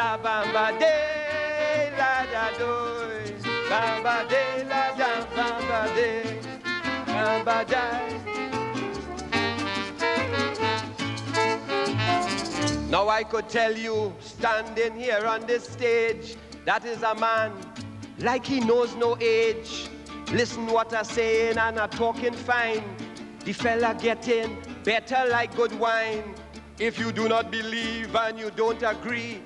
da bamba de la da do, bamba de la da bamba de, bamba da. Now I could tell you, standing here on this stage, that is a man like he knows no age. Listen what I saying and I talking fine. The fella getting better like good wine. If you do not believe and you don't agree,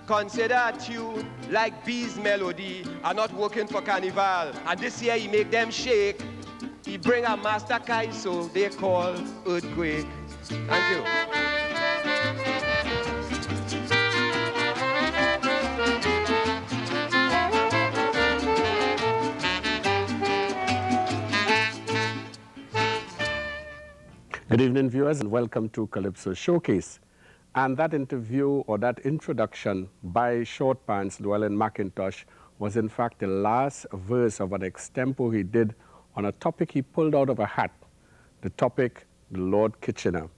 consider a tune like B's Melody are not working for Carnival. And this year he make them shake. He bring a master Calypso they call Earthquake. Thank you. Good evening, viewers, and welcome to Calypso Showcase. And that interview or that introduction by Short Pants Llewellyn McIntosh was in fact the last verse of an extempo he did on a topic he pulled out of a hat, the topic, the Lord Kitchener.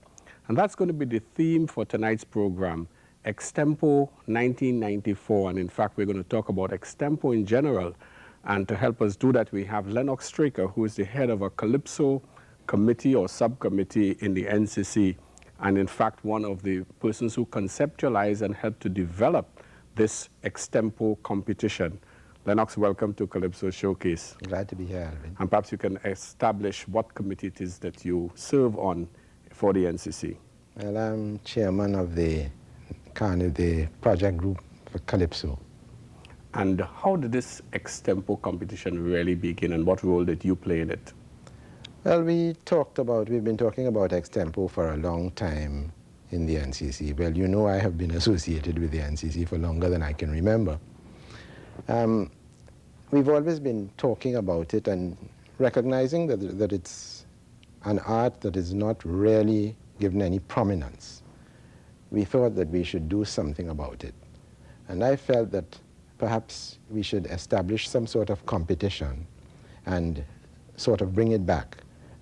And that's going to be the theme for tonight's program, Extempo 1994. And in fact, we're going to talk about extempo in general. And to help us do that, we have Lennox Straker, who is the head of a Calypso committee or subcommittee in the NCC, and in fact one of the persons who conceptualized and helped to develop this extempo competition. Lennox, welcome to Calypso Showcase. Glad to be here, Alvin. And perhaps you can establish what committee it is that you serve on for the NCC. Well, I'm chairman of the project group for Calypso. And how did this extempo competition really begin, and what role did you play in it? Well, we've been talking about extempo for a long time in the NCC. Well, you know I have been associated with the NCC for longer than I can remember. We've always been talking about it and recognizing that it's an art that is not really given any prominence. We thought that we should do something about it. And I felt that perhaps we should establish some sort of competition and sort of bring it back.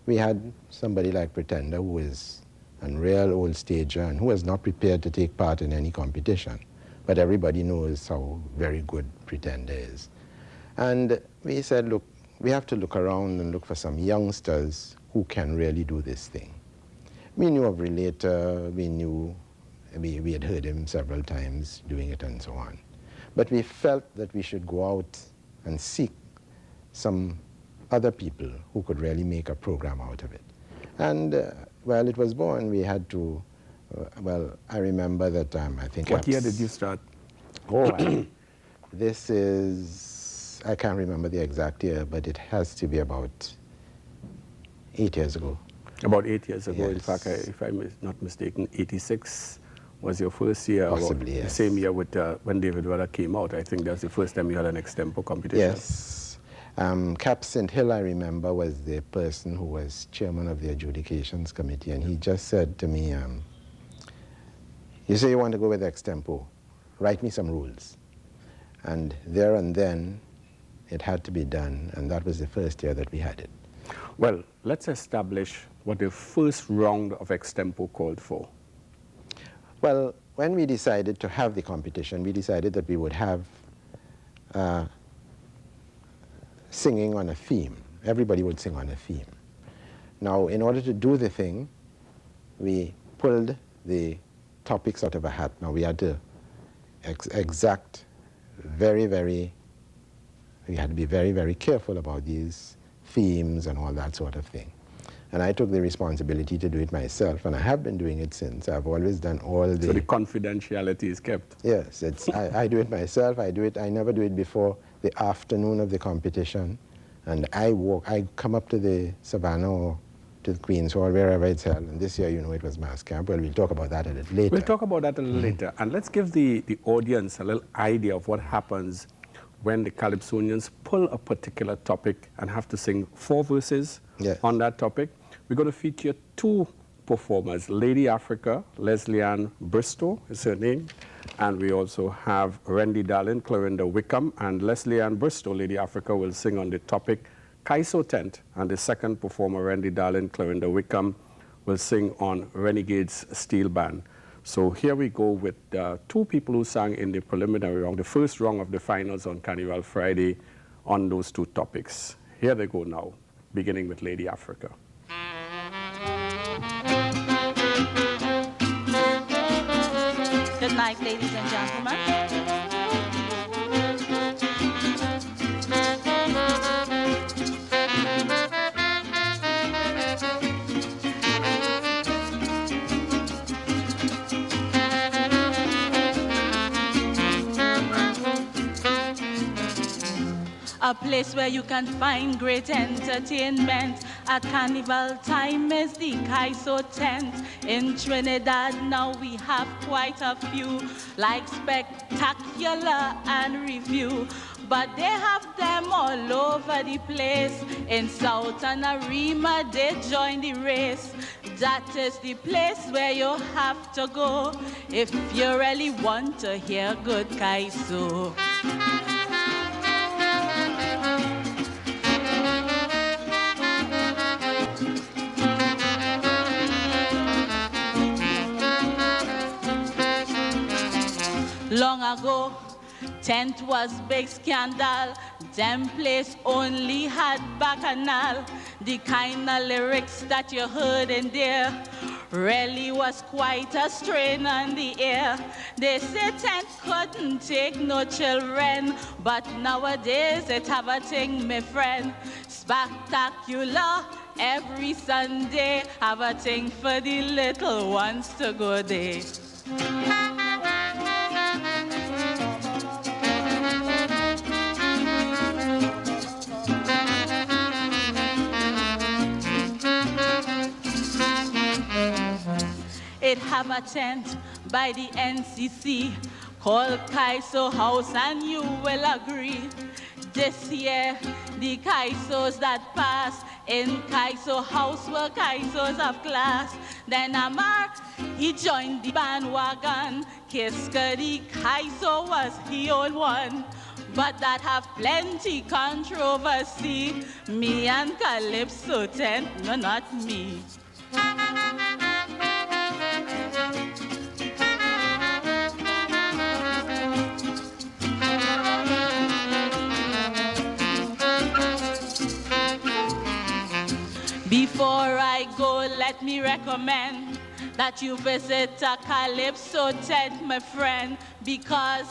We had somebody like Pretender, who is a real old stager and who was not prepared to take part in any competition. But everybody knows how very good Pretender is. And we said, look, we have to look around and look for some youngsters who can really do this thing. We knew of Relator, we had heard him several times doing it and so on. But we felt that we should go out and seek some other people who could really make a program out of it. And well, it was born, we had to, well, I remember that I think... What year did you start? Oh, this is, I can't remember the exact year, but it has to be about 8 years ago. About 8 years ago, Yes. In fact, if I'm not mistaken, 86 was your first year. Possibly, yes. The same year with when David Weller came out. I think that's the first time you had an extempo competition. Yes. Cap St. Hill, I remember, was the person who was chairman of the adjudications committee, and he just said to me, you say you want to go with extempo, write me some rules. And there and then, it had to be done, and that was the first year that we had it. Well, let's establish what the first round of extempo called for. Well, when we decided to have the competition, we decided that we would have singing on a theme. Everybody would sing on a theme. Now, in order to do the thing, we pulled the topics out of a hat. Now, we had to exact we had to be very, very careful about these themes and all that sort of thing. And I took the responsibility to do it myself, and I have been doing it since. I've always done all the... So the confidentiality is kept? Yes, I do it myself. I never do it before the afternoon of the competition. And I come up to the Savannah or to the Queen's Hall, wherever it's held. And this year, you know, it was mass camp. Well, we'll talk about that a little later. We'll talk about that a little later. And let's give the audience a little idea of what happens when the Calypsonians pull a particular topic and have to sing 4 verses on that topic. We're going to feature 2 performers, Lady Africa, Leslie Ann Bristow is her name, and we also have Randy Darlin, Clarinda Wickham, and Leslie Ann Bristow, Lady Africa, will sing on the topic Calypso Tent, and the second performer, Randy Darlin, Clarinda Wickham, will sing on Renegade's Steel Band. So here we go with two people who sang in the preliminary round, the first round of the finals on Carnival Friday on those two topics. Here they go now, beginning with Lady Africa. Good night, ladies and gentlemen. A place where you can find great entertainment at carnival time is the Calypso tent. In Trinidad now we have quite a few, like Spectacular and Review. But they have them all over the place. In Southern Arima they join the race. That is the place where you have to go if you really want to hear good Calypso. Long ago, tent was big scandal. Them place only had bacchanal. The kind of lyrics that you heard in there really was quite a strain on the air. They say tent couldn't take no children, but nowadays it have a thing, my friend. Spectacular every Sunday, have a thing for the little ones to go there. It have a tent by the NCC called Calypso House, and you will agree. This year, the Calypsos that pass in Calypso House were Calypsos of class. Then Amar, he joined the bandwagon. Kiska the Calypso was he own one. But that have plenty controversy. Me and Calypso tent, no, not me. Before I go, let me recommend that you visit a Calypso tent, my friend, because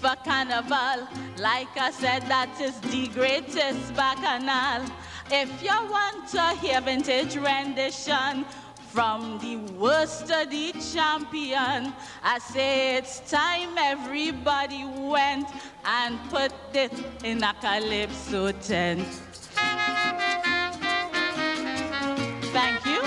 for carnival, like I said, that is the greatest bacchanal. If you want to hear vintage rendition from the worst to the champion, I say it's time everybody went and put it in a Calypso tent. Thank you.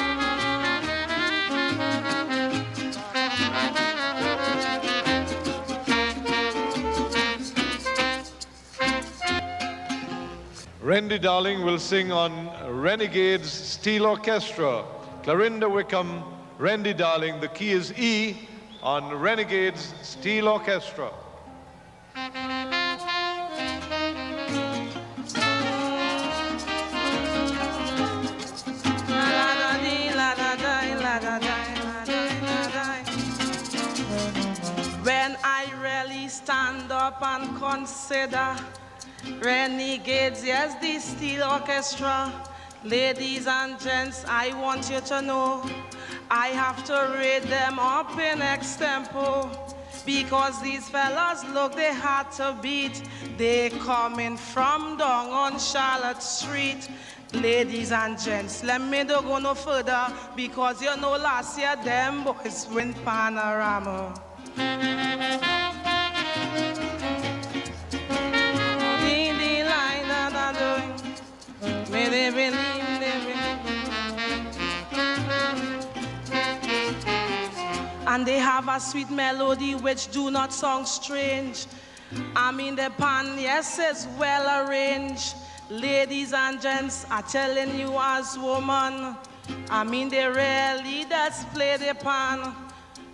Randy Darling will sing on Renegade's Steel Orchestra. Clarinda Wickham, Randy Darling, the key is E on Renegade's Steel Orchestra. When I really stand up and consider Renegades, yes, the Steel Orchestra, ladies and gents, I want you to know I have to rate them up in Extempo, because these fellas, look, they had to beat. They coming from down on Charlotte Street. Ladies and gents, let me don't go no further, because you know last year them boys win Panorama. And they have a sweet melody which do not sound strange. I mean the pan, yes, is well arranged. Ladies and gents, I'm telling you as woman, I mean they really does play the pan.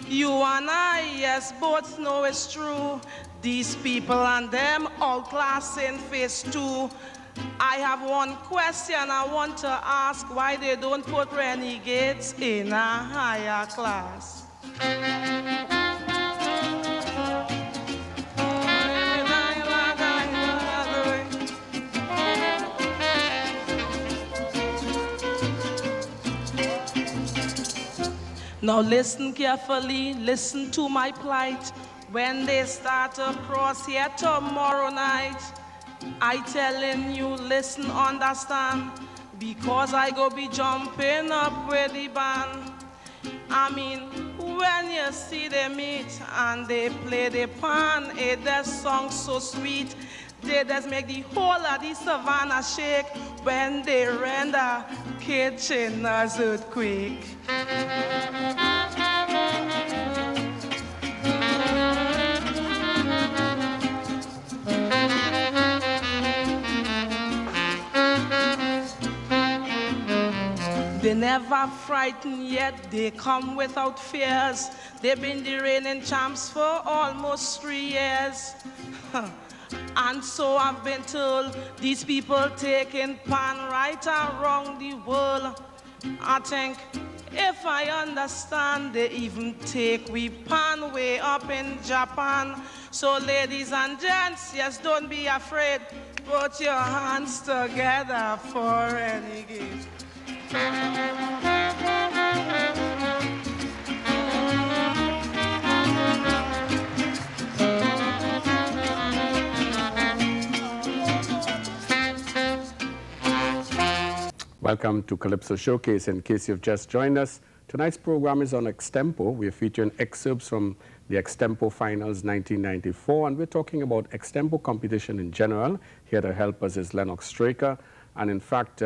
You and I, yes, both know it's true. These people and them outclass in phase 2. I have one question I want to ask, why they don't put renegades in a higher class. Now listen carefully, listen to my plight. When they start to cross here tomorrow night, I telling you, listen, understand, because I go be jumping up with the band. I mean, when you see them meet and they play the pan, that song so sweet, they just make the whole of the savannah shake when they render Kitchener's earthquake. They never frightened yet, they come without fears. They've been the reigning champs for almost 3 years. And so I've been told, these people taking pan right around the world. I think, if I understand, they even take we pan way up in Japan. So ladies and gents, yes, don't be afraid. Put your hands together for Renegade. Welcome to Calypso Showcase. In case you've just joined us, tonight's program is on Extempo. We're featuring excerpts from the Extempo Finals 1994, and we're talking about Extempo competition in general. Here to help us is Lennox Straker, and in fact,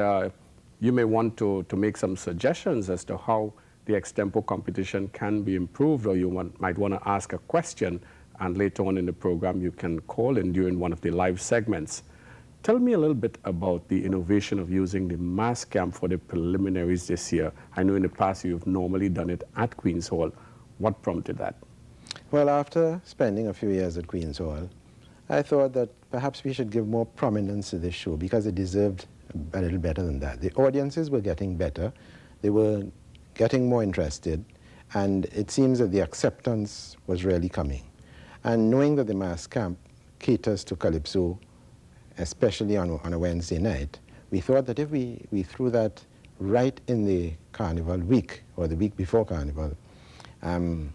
you may want to make some suggestions as to how the Extempo competition can be improved, or you might want to ask a question, and later on in the program you can call in during one of the live segments. Tell me a little bit about the innovation of using the mass camp for the preliminaries this year. I know in the past you've normally done it at Queen's Hall. What prompted that? Well, after spending a few years at Queen's Hall, I thought that perhaps we should give more prominence to this show because it deserved a little better than that. The audiences were getting better, they were getting more interested, and it seems that the acceptance was really coming. And knowing that the mass camp caters to Calypso, especially on a Wednesday night, we thought that if we threw that right in the Carnival week, or the week before Carnival, and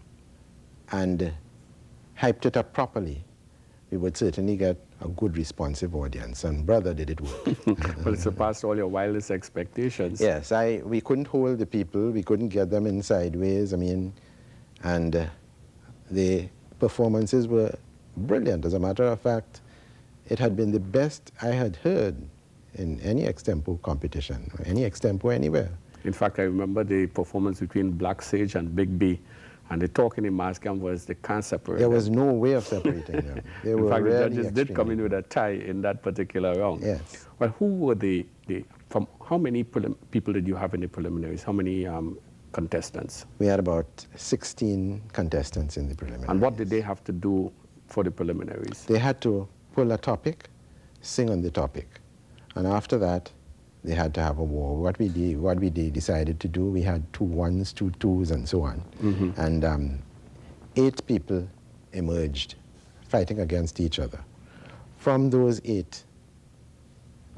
hyped it up properly, we would certainly get a good responsive audience, and brother, did it work. Well, it surpassed all your wildest expectations. Yes, we couldn't hold the people, we couldn't get them in sideways, I mean, and the performances were brilliant. As a matter of fact, it had been the best I had heard in any Extempo competition, or any Extempo anywhere. In fact, I remember the performance between Black Sage and Big B, and the talk in the mass camp was they can't separate There them. was no way of separating them. They in were fact, really the judges did come in with a tie in that particular round. Yes. Well, who were from how many people did you have in the preliminaries? How many contestants? We had about 16 contestants in the preliminaries. And what did they have to do for the preliminaries? They had to pull a topic, sing on the topic, and after that, they had to have a war. What we decided to do, we had 2 1s, 2 2s, and so on. Mm-hmm. And 8 people emerged, fighting against each other. From those 8,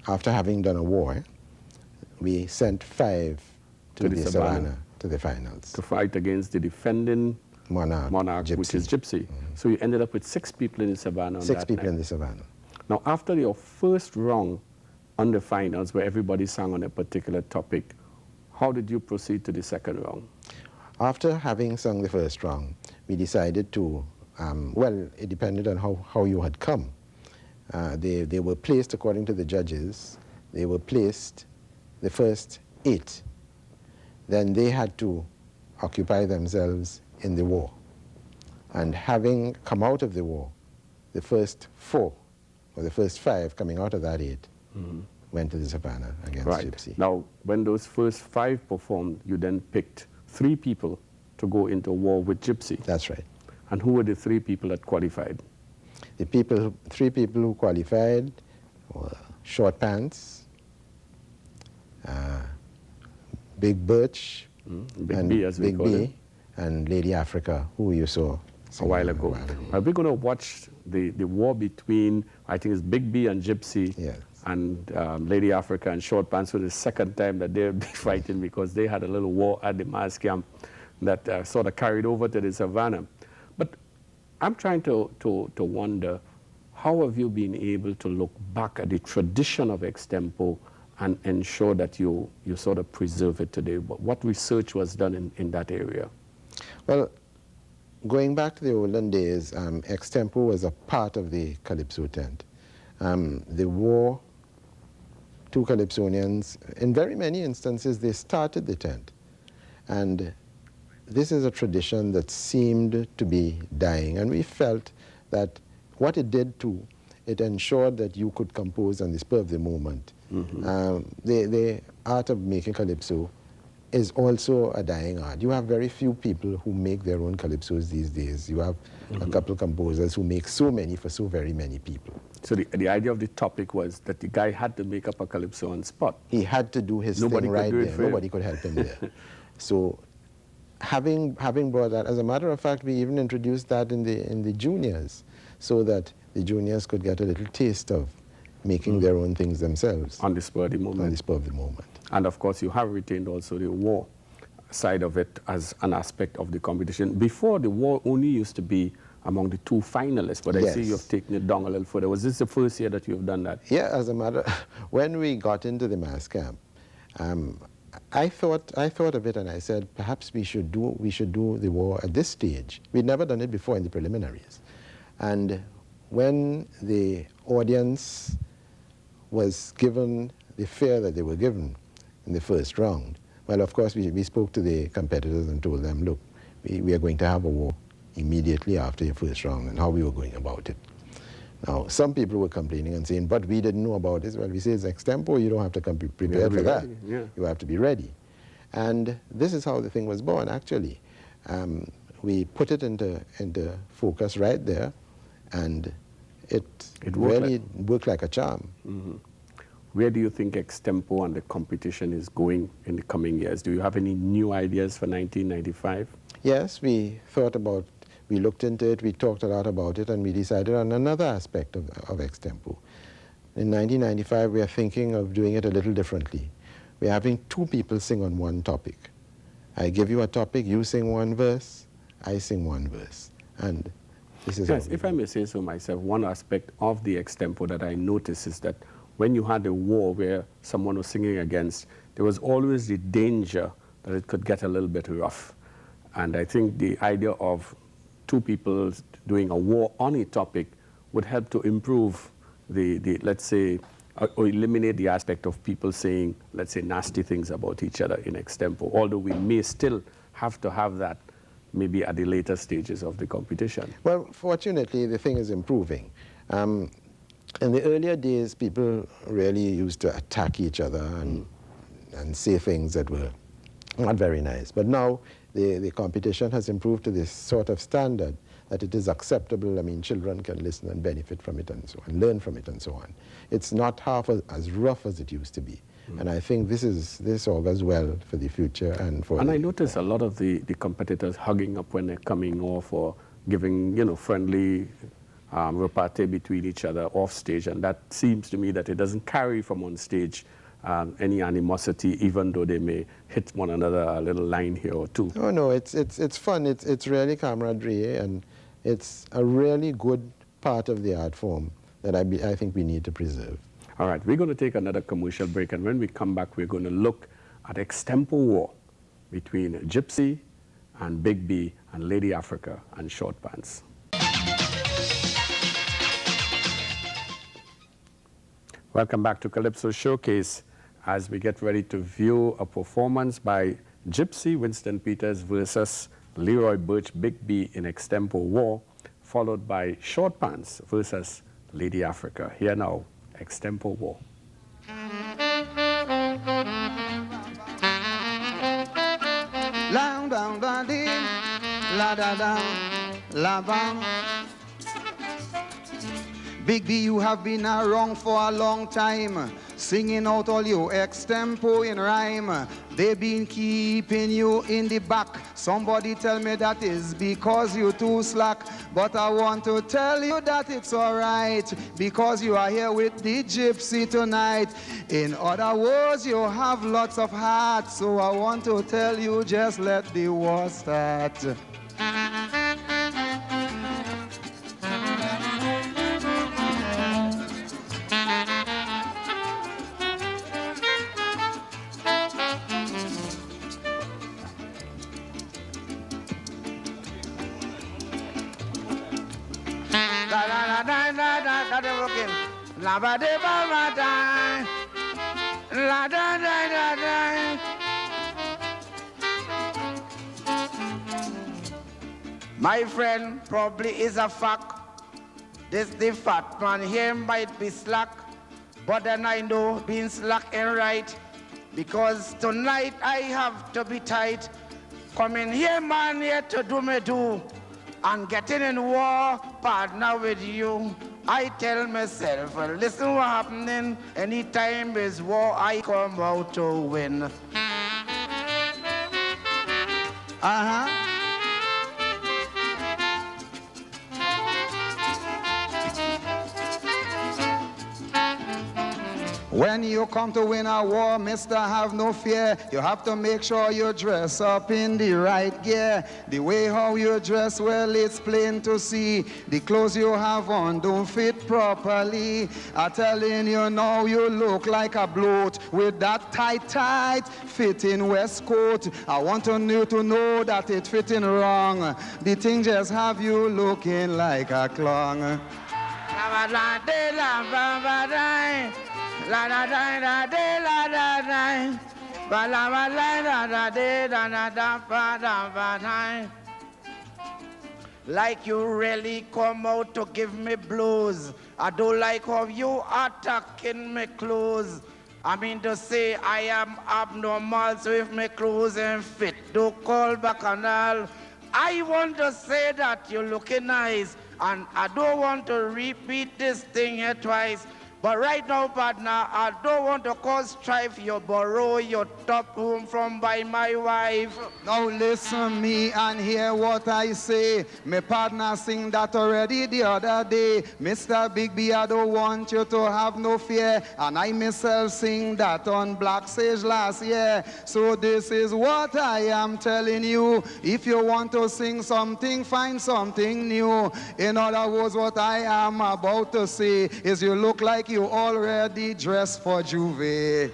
after having done a war, we sent 5 to the Savannah, to the finals. To fight against the defending monarch, Gypsy. which is Gypsy. Mm-hmm. So you ended up with 6 people in the Savannah on 6 that people night. in the Savannah. Now, after your first round on the finals, where everybody sang on a particular topic, how did you proceed to the second round? After having sung the first round, we decided to, well, it depended on how you had come. They were placed, according to the judges, they were placed the first 8. Then they had to occupy themselves in the war. And having come out of the war, the first 4, or the first 5 coming out of that 8, mm-hmm. went to the Savannah against Gypsy. Now, when those first 5 performed, you then picked 3 people to go into war with Gypsy. That's right. And who were the 3 people that qualified? The 3 people who qualified were Short Pants, Big Birch, Big B, as we call him, and Lady Africa, who you saw a while ago. We're going to watch the war between, I think it's Big B and Gypsy, Yes. and Lady Africa and Short Pants for the second time that they'll be fighting, because they had a little war at the mass camp that sort of carried over to the savannah. But I'm trying to wonder, how have you been able to look back at the tradition of Extempo and ensure that you sort of preserve it today? What research was done in that area? Well, going back to the olden days, Extempo was a part of the Calypso tent. The war, two Calypsonians, in very many instances, they started the tent. And this is a tradition that seemed to be dying. And we felt that what it did too, it ensured that you could compose on the spur of the moment. The art of making Calypso is also a dying art. You have very few people who make their own Calypsos these days. You have a couple composers who make so many for so very many people. So the idea of the topic was that the guy had to make up a Calypso on spot. He had to do his Nobody thing could right do it there. for him. Nobody could help him there. So having brought that, as a matter of fact, we even introduced that in the juniors, so that the juniors could get a little taste of making their own things themselves. On the spur of the moment. On the spur of the moment. And of course, you have retained also the war side of it as an aspect of the competition. Before, the war only used to be among the two finalists, but I see you've taken it down a little further. Was this the first year that you've done that? Yeah, as a matter, when we got into the mass camp, I thought of it and I said, perhaps we should do the war at this stage. We'd never done it before in the preliminaries. And when the audience was given the fare that they were given in the first round, well, of course, we spoke to the competitors and told them, look, we are going to have a war immediately after your first round, and how we were going about it. Now, some people were complaining and saying, but we didn't know about this. Well, we say it's Extempo, you don't have to come prepared for that. Yeah. You have to be ready. And this is how the thing was born, actually. We put it into focus right there, and it really worked like a charm. Where do you think Extempo and the competition is going in the coming years? Do you have any new ideas for 1995? Yes, we looked into it, we talked a lot about it, and we decided on another aspect of Extempo. In 1995, we are thinking of doing it a little differently. We're having two people sing on one topic. I give you a topic, you sing one verse, I sing one verse. And this is... Yes, if I may say so myself, one aspect of the Extempo that I noticed is that when you had a war where someone was singing against, there was always the danger that it could get a little bit rough. And I think the idea of two people doing a war on a topic would help to improve the let's say, or eliminate the aspect of people saying, let's say, nasty things about each other in Extempo, although we may still have to have that maybe at the later stages of the competition. Well, fortunately, the thing is improving. In the earlier days, people really used to attack each other and say things that were not very nice. But now the competition has improved to this sort of standard that it is acceptable. I mean, children can listen and benefit from it and so on, learn from it and so on. It's not half as rough as it used to be. And I think this augurs well for the future and for... And I notice a lot of the competitors hugging up when they're coming off, or giving, friendly repartee between each other off stage, and that seems to me that it doesn't carry from on stage any animosity, even though they may hit one another a little line here or two. Oh no, it's fun. It's really camaraderie, and it's a really good part of the art form that I think we need to preserve. All right, we're going to take another commercial break, and when we come back, we're going to look at Extempo war between Gypsy and Big B and Lady Africa and Short Pants. Welcome back to Calypso Showcase as we get ready to view a performance by Gypsy Winston Peters versus Leroy Birch Big B in Extempo War, followed by Short Pants versus Lady Africa. Here now, Extempo War. Lang bang bang ding, la da da, la bang. Big B, you have been around for a long time. Singing out all you extempo in rhyme. They been keeping you in the back. Somebody tell me that is because you too slack. But I want to tell you that it's alright, because you are here with the gypsy tonight. In other words, you have lots of heart. So I want to tell you, just let the war start. My friend probably is a fact. This the fat man here might be slack, but then I know being slack ain't right, because tonight I have to be tight. Coming here, man, here to do me do, and getting in war partner with you. I tell myself, well, listen what happening. Anytime is war, I come out to win. Uh-huh. When you come to win a war, mister, have no fear. You have to make sure you dress up in the right gear. The way how you dress, well, it's plain to see. The clothes you have on don't fit properly. I'm telling you now, you look like a bloat with that tight fitting waistcoat. I want you to know that it's fitting wrong. The thing just have you looking like a clown. La da da da da la da da, ba la ba la da da da da ba da ba da. Like you really come out to give me blues. I don't like how you attacking me clothes. I mean to say I am abnormal, so if my clothes ain't fit, don't call back and all. I want to say that you're looking nice, and I don't want to repeat this thing here twice. But right now, partner, I don't want to cause strife. You borrow your top room from by my wife. Now listen me and hear what I say. My partner sing that already the other day. Mr. Big B, I don't want you to have no fear. And I myself sing that on Black Sage last year. So this is what I am telling you. If you want to sing something, find something new. In other words, what I am about to say is you look like you already dressed for Juve.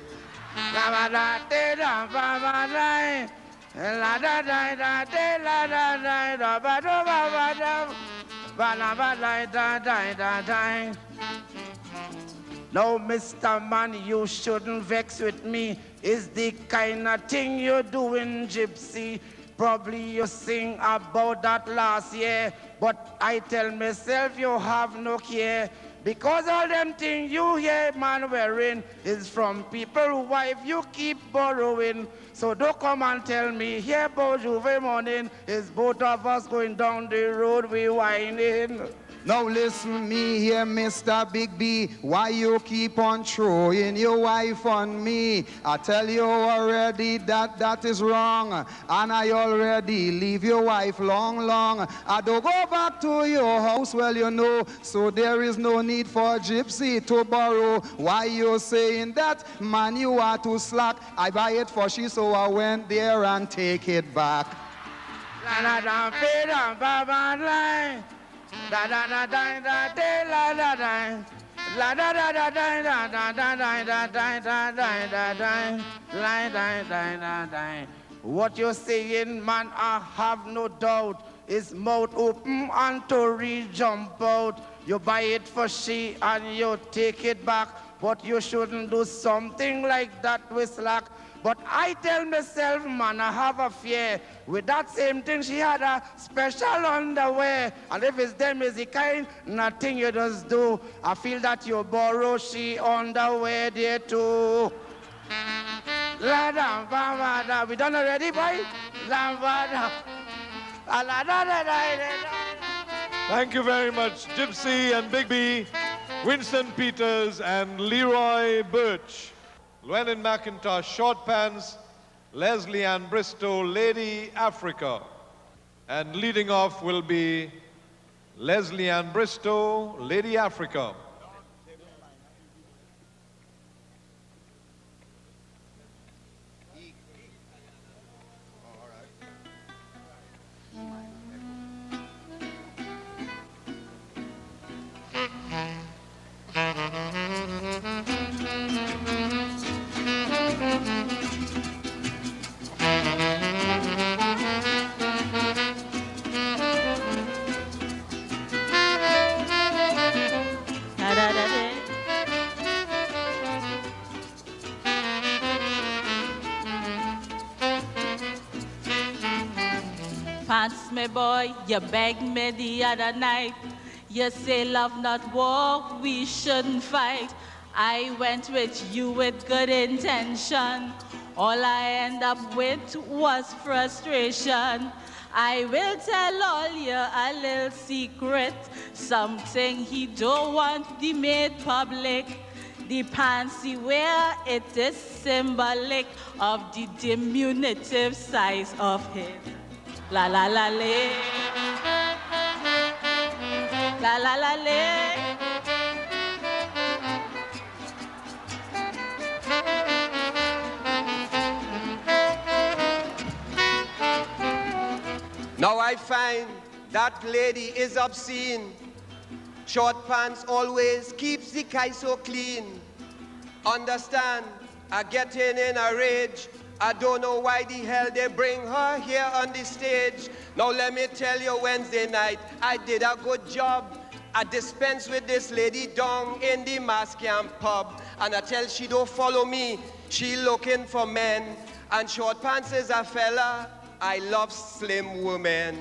No, Mr. Man, you shouldn't vex with me. It's the kind of thing you're doing, Gypsy. Probably you sing about that last year, but I tell myself you have no care. Because all them things you hear man wearing is from people who wife you keep borrowing. So don't come and tell me here about Juve morning is both of us going down the road we whining. Now listen me here, Mr. Big B. Why you keep on throwing your wife on me? I tell you already that is wrong. And I already leave your wife long. I don't go back to your house, well, you know. So there is no need for Gypsy to borrow. Why you saying that? Man, you are too slack. I buy it for she, so I went there and take it back. Da da da da da da la da da la da da da da da da da da da da da da da da. What you're saying, man, I have no doubt. Is mouth open and to jump out. You buy it for she and you take it back, but you shouldn't do something like that with slack. But I tell myself, man, I have a fear. With that same thing, she had a special underwear. And if it's them is the kind, nothing you just do. I feel that you borrow she underwear there too. We done already, boy? Thank you very much, Gypsy and Big B. Winston Peters and Leroy Birch. Llewellyn McIntosh, short pants. Leslie Ann Bristow, Lady Africa. And leading off will be Leslie Ann Bristow, Lady Africa. Pants me boy, you begged me the other night. You say love not war, we shouldn't fight. I went with you with good intention. All I end up with was frustration. I will tell all you a little secret, something he don't want the made public. The pants he wear, it is symbolic of the diminutive size of him. La la la le, la la la le. Now I find that lady is obscene. Short pants always keeps the guy so clean. Understand, I getting in a rage. I don't know why the hell they bring her here on the stage. Now let me tell you, Wednesday night, I did a good job. I dispensed with this lady down in the Mass Camp pub. And I tell she don't follow me. She looking for men. And short pants is a fella. I love slim women.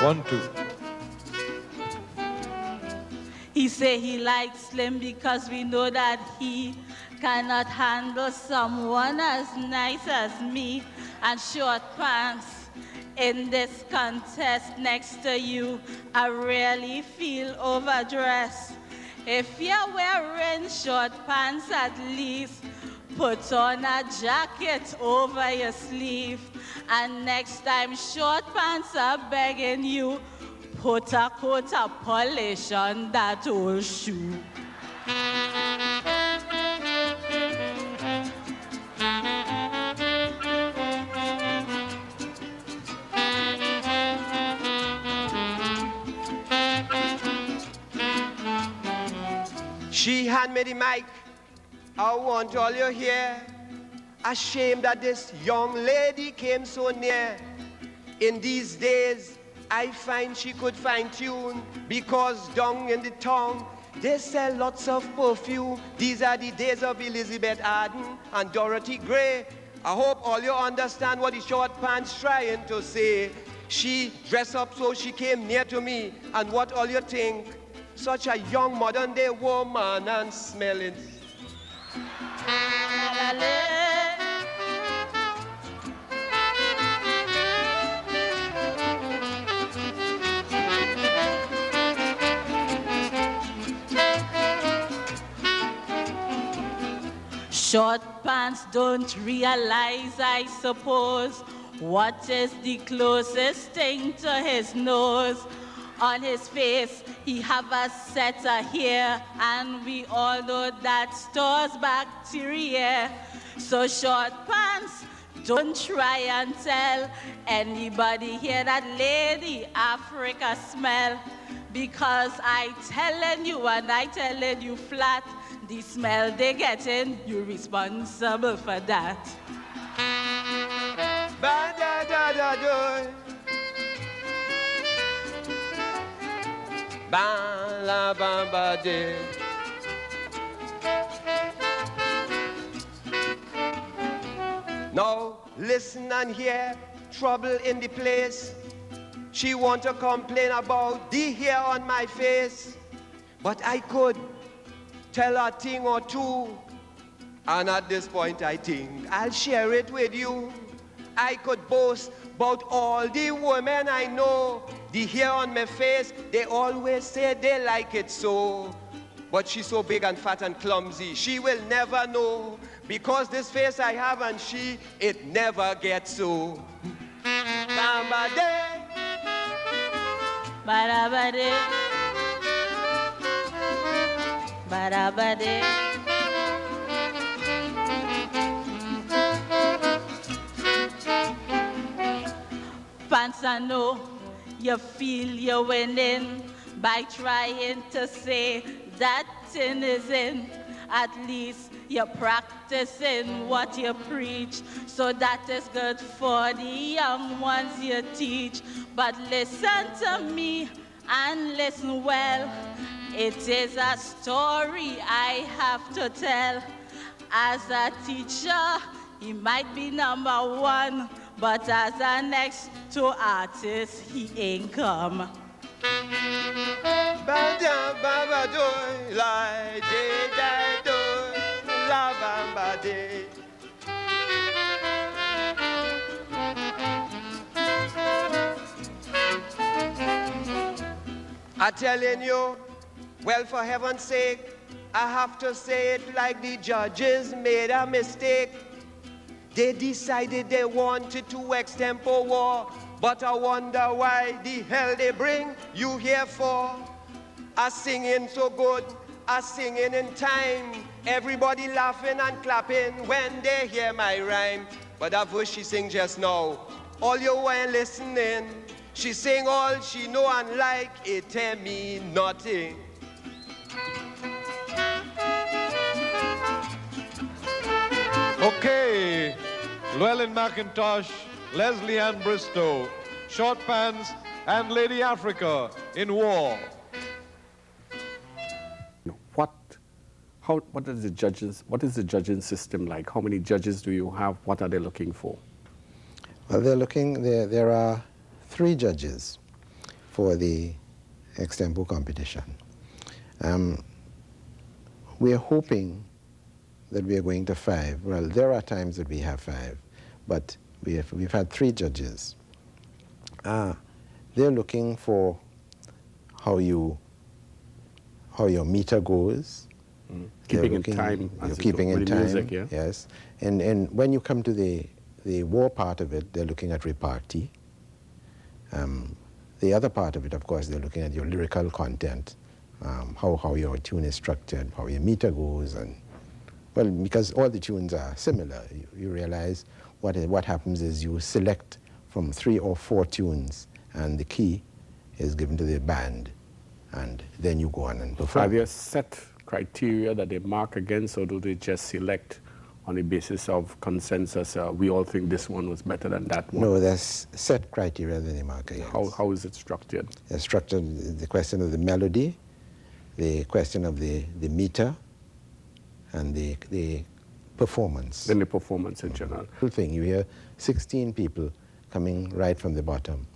One, two. He say he likes Slim because we know that he cannot handle someone as nice as me. And short pants, in this contest next to you, I really feel overdressed. If you're wearing short pants, at least put on a jacket over your sleeve. And next time short pants are begging you, put a coat of polish on that old shoe. She hand me the mic. I want all you here. Ashamed that this young lady came so near. In these days, I find she could fine tune, because down in the town, they sell lots of perfume. These are the days of Elizabeth Arden and Dorothy Gray. I hope all you understand what the short pants trying to say. She dressed up so she came near to me, and what all you think? Such a young modern day woman and smelling. Short pants don't realize, I suppose, what is the closest thing to his nose. On his face, he have a set of hair, and we all know that stores bacteria. So short pants, don't try and tell anybody here that Lady Africa smell, because I telling you and I telling you flat, the smell they getting, you responsible for that. Ba-da-da-da-da. Ba-la-ba-ba-de. Now, listen and hear, trouble in the place. She want to complain about the hair on my face, but I could tell a thing or two. And at this point I think I'll share it with you. I could boast about all the women I know. The hair on my face, they always say they like it so. But she's so big and fat and clumsy, she will never know. Because this face I have and she, it never gets so. Bamba-de. Ba-da-ba-de. Ba-da-ba-de. Pants, I know you feel you're winning by trying to say that sin is in. At least you're practicing what you preach, so that is good for the young ones you teach. But listen to me and listen well. It is a story I have to tell. As a teacher, he might be #1, but as a next to artist, he ain't come. I'm telling you, well, for heaven's sake, I have to say it like the judges made a mistake. They decided they wanted to extempo war, but I wonder why the hell they bring you here for. I singing so good, I singing in time. Everybody laughing and clapping when they hear my rhyme. But that verse she sing just now, all you weren't listening. She sing all she know and like it tell me nothing. Okay, Llewellyn McIntosh, Leslie Ann Bristow, Short Pants, and Lady Africa in War. What is the judging system like? How many judges do you have? What are they looking for? Well, there are 3 judges for the extempo competition. We are hoping that we are going to 5. Well, there are times that we have 5, but we've had 3 judges. They're looking for how your meter goes. Keeping in time. You're keeping in time, music, yeah? yes. And when you come to the war part of it, they're looking at repartee. The other part of it, of course, they're looking at your lyrical content, how your tune is structured, how your meter goes, and well, because all the tunes are similar, you realize what happens is you select from 3 or 4 tunes, and the key is given to the band, and then you go on and perform. Have you set criteria that they mark against, or do they just select on the basis of consensus? We all think this one was better than that one. No, there's set criteria that they mark against. How is it structured? It's structured, the question of the melody, the question of the meter, and the performance. Then the performance in general. The thing, you hear 16 people coming right from the bottom.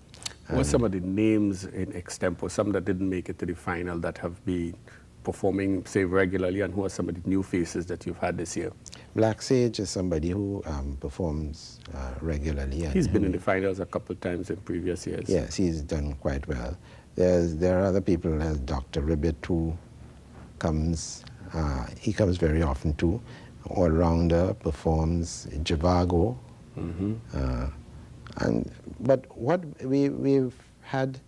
What are some of the names in extempo, some that didn't make it to the final that have been performing, say, regularly, and who are some of the new faces that you've had this year? Black Sage is somebody who performs regularly. He's been in the finals a couple of times in previous years. Yes, he's done quite well. There are other people, as Dr. Ribbit, who comes, he comes very often too. All-rounder, performs, Javago. But we've had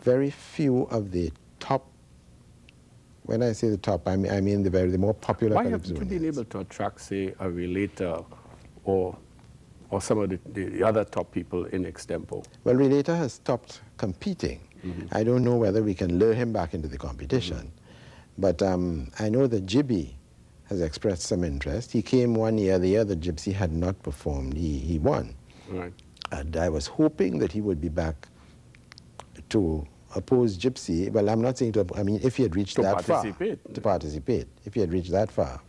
very few of the top. When I say the top, I mean the more popular. Why haven't you been able to attract, say, a Relator or some of the other top people in extempo? Well, Relator has stopped competing. I don't know whether we can lure him back into the competition. But I know that Jibby has expressed some interest. He came one year, the year that Gypsy had not performed. He won. Right. And I was hoping that he would be back to oppose Gypsy. Well, I'm not saying to, I mean, if he had reached that far. To participate. If he had reached that far.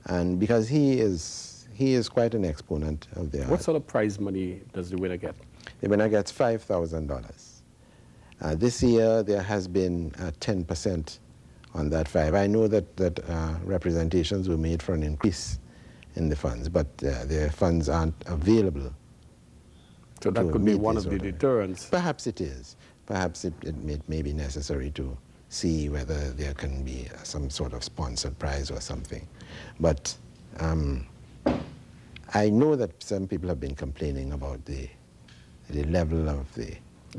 And because he is quite an exponent of the art. What sort of prize money does the winner get? The winner gets $5,000. This year, there has been 10% on that 5. I know that representations were made for an increase in the funds, but the funds aren't available. So that could be one of the deterrents. Perhaps it is. Perhaps it may be necessary to see whether there can be some sort of sponsored prize or something. But I know that some people have been complaining about the level of the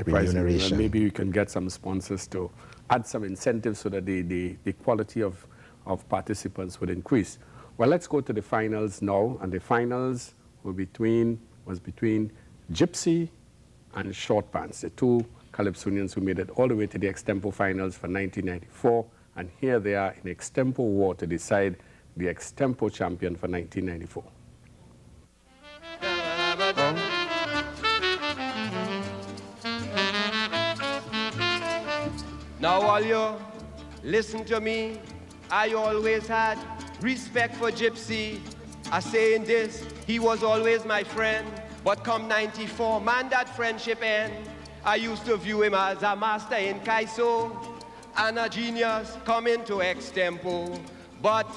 remuneration. Maybe you can get some sponsors to add some incentives so that the quality of participants would increase. Well, let's go to the finals now, and the finals was between Gypsy and Short Pants, the two Calypsonians who made it all the way to the Extempo finals for 1994, and here they are in Extempo war to decide the Extempo champion for 1994. Now all you listen to me, I always had respect for Gypsy. I saying this, he was always my friend, but come 94, man, that friendship end. I used to view him as a master in Calypso and a genius coming to Extempo, but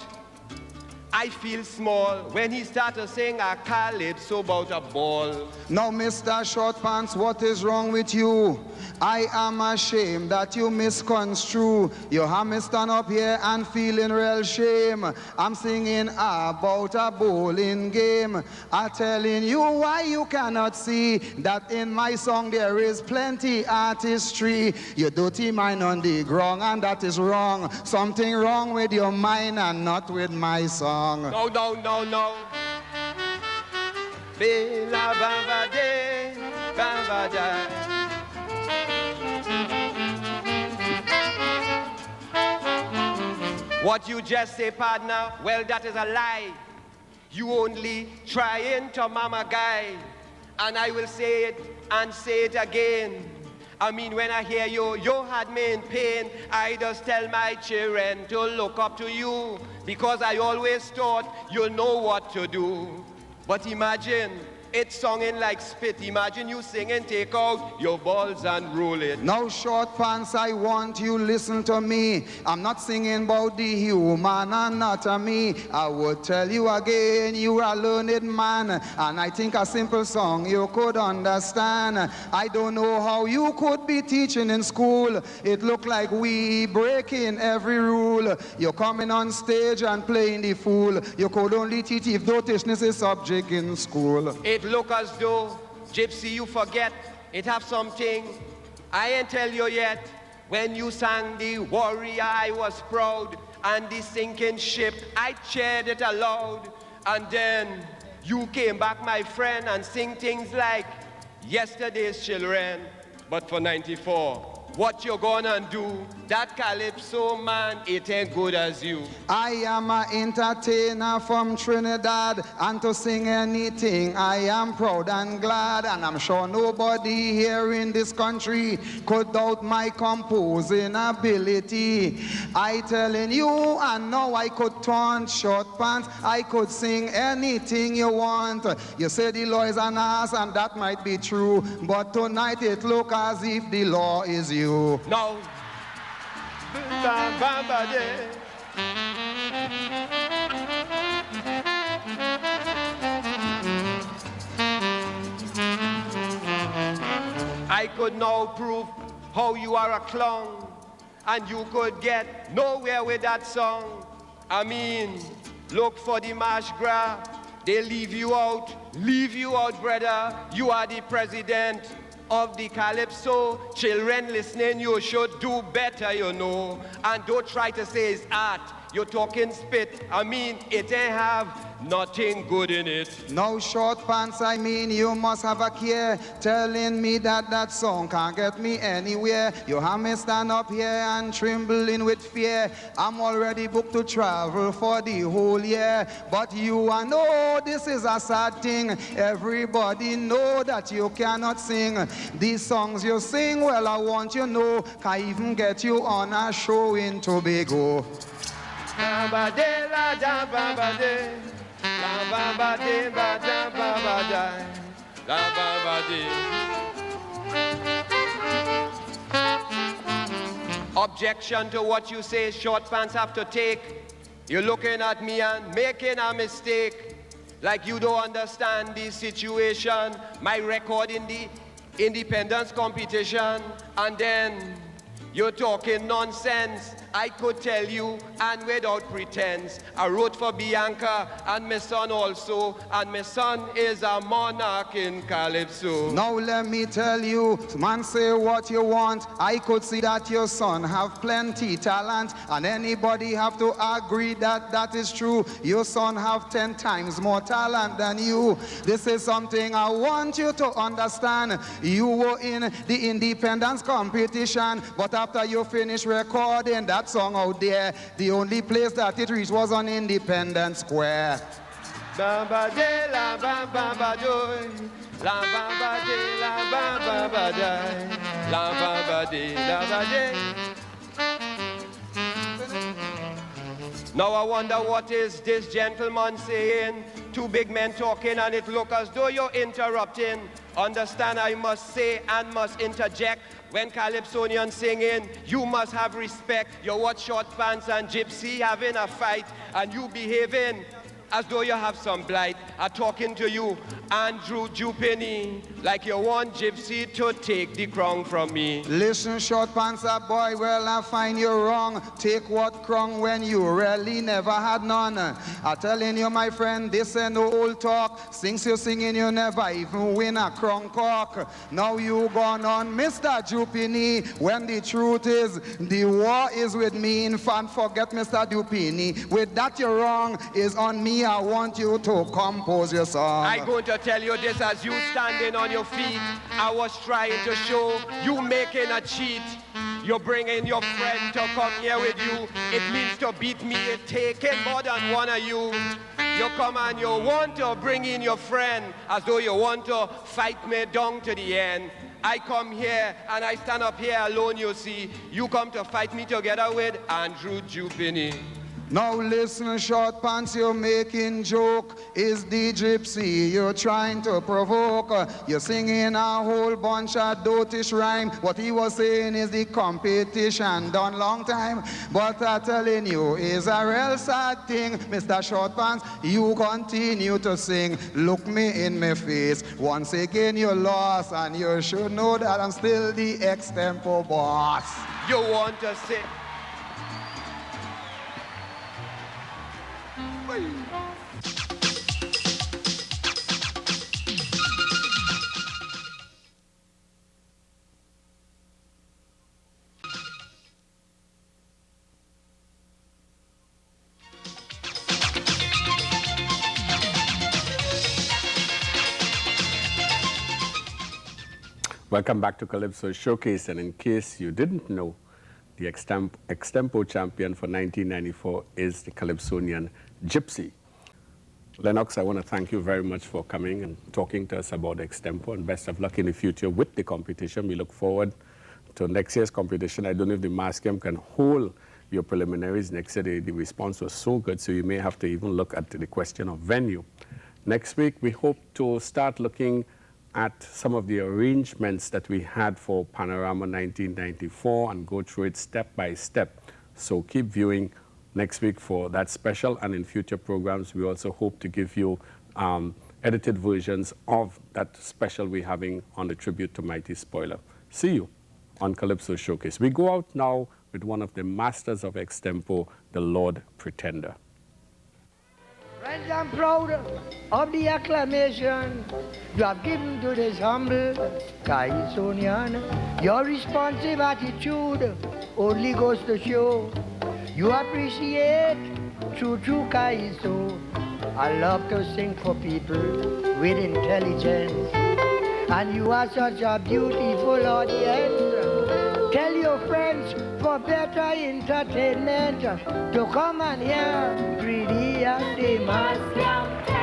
I feel small when he started to sing a calypso about a ball. Now, Mr. Short Pants, what is wrong with you? I am ashamed that you misconstrue. You have me stand up here and feeling real shame. I'm singing about a bowling game. I'm telling you why you cannot see that in my song there is plenty artistry. You dirty mind on the ground, and that is wrong. Something wrong with your mind and not with my song. No, no, no, no. Bela bamba de, bamba da. What you just say, partner, well, that is a lie. You only trying to mama guy. And I will say it and say it again. I mean, when I hear you, you had me in pain. I just tell my children to look up to you, because I always thought you'll know what to do. But imagine, it's singing like spit. Imagine you singing, take out your balls and roll it. Now, Short Pants, I want you listen to me. I'm not singing about the human anatomy. I would tell you again, you are a learned man, and I think a simple song you could understand. I don't know how you could be teaching in school. It looked like we breaking every rule. You're coming on stage and playing the fool. You could only teach if noticiousness is subject in school. It look as though, Gypsy, you forget, it have something I ain't tell you yet. When you sang the warrior, I was proud, and the sinking ship, I cheered it aloud. And then you came back, my friend, and sing things like yesterday's children. But for 94, what you gonna do? That Calypso man, it ain't good as you. I am an entertainer from Trinidad, and to sing anything I am proud and glad, and I'm sure nobody here in this country could doubt my composing ability. I telling you, and now I could turn Short Pants, I could sing anything you want. You say the law is an ass, and that might be true, but tonight it look as if the law is you. No. I could now prove how you are a clown, and you could get nowhere with that song. I mean, look for the marsh grab. They leave you out, brother. You are the president of the Calypso. Children listening, you should do better, you know. And don't try to say it's art. You're talking spit. I mean, it ain't have nothing good in it. No, Short Pants, I mean, you must have a care, telling me that that song can't get me anywhere. You have me stand up here and trembling with fear. I'm already booked to travel for the whole year. But you I know this is a sad thing. Everybody know that you cannot sing. These songs you sing, well, I want you know, can even get you on a show in Tobago. Objection to what you say, Short Pants have to take. You're looking at me and making a mistake. like you don't understand the situation. My record in the independence competition, and then you're talking nonsense. I could tell you, and without pretense, I wrote for Bianca and my son also, and my son is a monarch in Calypso. Now let me tell you, man, say what you want. I could see that your son have plenty talent, and anybody have to agree that that is true. Your son have 10 times more talent than you. This is something I want you to understand. You were in the independence competition, but after you finish recording that song out there, the only place that it reached was on Independence Square. Bamba de la bamba doy, la bamba de la bamba die, la bamba de la de. Now I wonder what is this gentleman saying? Two big men talking and it look as though you're interrupting. Understand, I must say and must interject. When Calypsonians singing, you must have respect. You watch Short Pants and Gypsy having a fight, and you behaving as though you have some blight. I'm talking to you, Andrew Jupini, like you want Gypsy to take the crown from me. Listen, Short Pants, boy, well, I find you wrong. Take what crown when you really never had none. I'm telling you, my friend, this ain't no old talk. Since you singing, you never even win a crown cock. Now you gone on, Mr. Jupini, when the truth is, the war is with me. In fact, forget Mr. Jupini. With that, you're wrong, is on me. I want you to compose your song. I'm going to tell you this as you standing on your feet. I was trying to show you making a cheat. You're bringing your friend to come here with you. It means to beat me. It's taking more than one of you. You come and you want to bring in your friend as though you want to fight me down to the end. I come here and I stand up here alone, you see. You come to fight me together with Andrew Jupini. Now listen, Short Pants, you're making joke. Is the gypsy you're trying to provoke? You're singing a whole bunch of dotish rhyme. What he was saying is the competition done long time. But I'm telling you, is a real sad thing. Mr. Short Pants, you continue to sing. Look me in my face. Once again you lost, and you should know that I'm still the Extempo boss. You want to say... Welcome back to Calypso Showcase, and in case you didn't know, the Extempo champion for 1994 is the Calypsonian Gypsy. Lennox, I want to thank you very much for coming and talking to us about Extempo, and best of luck in the future with the competition. We look forward to next year's competition. I don't know if the Mass Camp can hold your preliminaries next year. The response was so good, so you may have to even look at the question of venue. Next week, we hope to start looking at some of the arrangements that we had for Panorama 1994 and go through it step by step. So keep viewing next week for that special, and in future programs we also hope to give you edited versions of that special we're having on the tribute to Mighty Spoiler. See you on Calypso Showcase. We go out now with one of the masters of Extempo, the Lord Pretender. Friends, I'm proud of the acclamation you have given to this humble Calypsonian. Your responsive attitude only goes to show you appreciate true Calypso. I love to sing for people with intelligence, and you are such a beautiful audience. Tell your friends for better entertainment to come and hear Pretty and the Mass Camp.